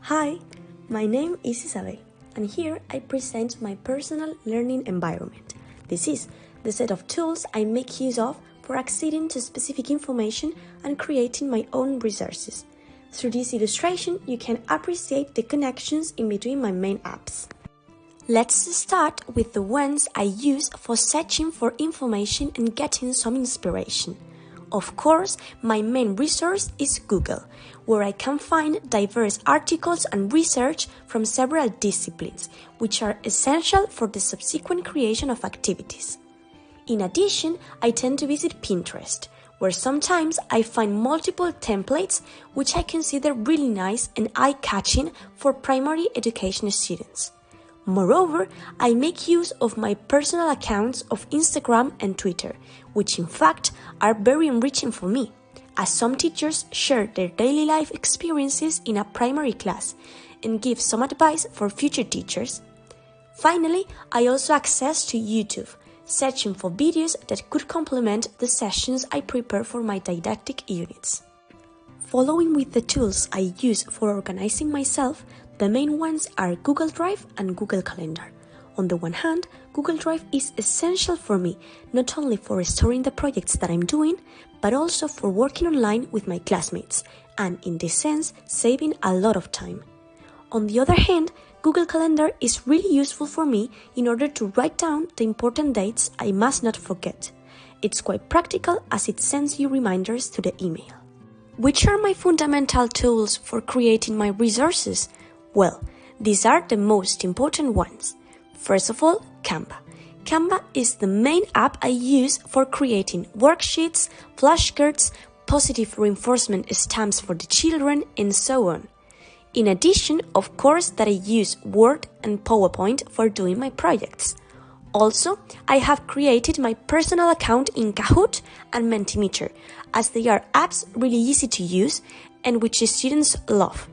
Hi, my name is Isabel, and here I present my personal learning environment. This is the set of tools I make use of for acceding to specific information and creating my own resources. Through this illustration, you can appreciate the connections in between my main apps. Let's start with the ones I use for searching for information and getting some inspiration. Of course, my main resource is Google, where I can find diverse articles and research from several disciplines, which are essential for the subsequent creation of activities. In addition, I tend to visit Pinterest, where sometimes I find multiple templates which I consider really nice and eye-catching for primary education students. Moreover, I make use of my personal accounts of Instagram and Twitter, which in fact are very enriching for me, as some teachers share their daily life experiences in a primary class and give some advice for future teachers. Finally, I also access to YouTube, searching for videos that could complement the sessions I prepare for my didactic units. Following with the tools I use for organizing myself, the main ones are Google Drive and Google Calendar. On the one hand, Google Drive is essential for me, not only for storing the projects that I'm doing, but also for working online with my classmates, and in this sense, saving a lot of time. On the other hand, Google Calendar is really useful for me in order to write down the important dates I must not forget. It's quite practical as it sends you reminders to the email. Which are my fundamental tools for creating my resources? Well, these are the most important ones. First of all, Canva. Canva is the main app I use for creating worksheets, flashcards, positive reinforcement stamps for the children, and so on. In addition, of course, that I use Word and PowerPoint for doing my projects. Also, I have created my personal account in Kahoot and Mentimeter, as they are apps really easy to use and which students love.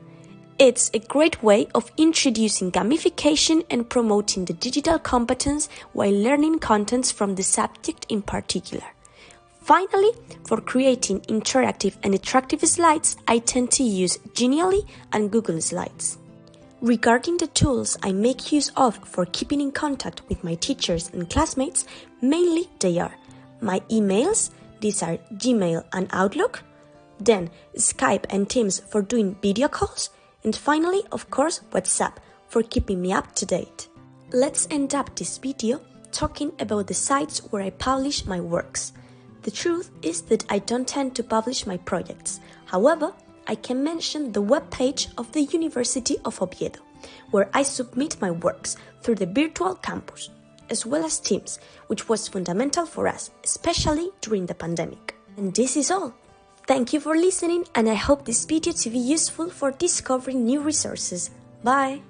It's a great way of introducing gamification and promoting the digital competence while learning contents from the subject in particular. Finally, for creating interactive and attractive slides, I tend to use Genially and Google Slides. Regarding the tools I make use of for keeping in contact with my teachers and classmates, mainly they are my emails, these are Gmail and Outlook, then Skype and Teams for doing video calls, and finally, of course, WhatsApp for keeping me up to date. Let's end up this video talking about the sites where I publish my works. The truth is that I don't tend to publish my projects. However, I can mention the webpage of the University of Oviedo, where I submit my works through the virtual campus, as well as Teams, which was fundamental for us, especially during the pandemic. And this is all. Thank you for listening, and I hope this video to be useful for discovering new resources. Bye!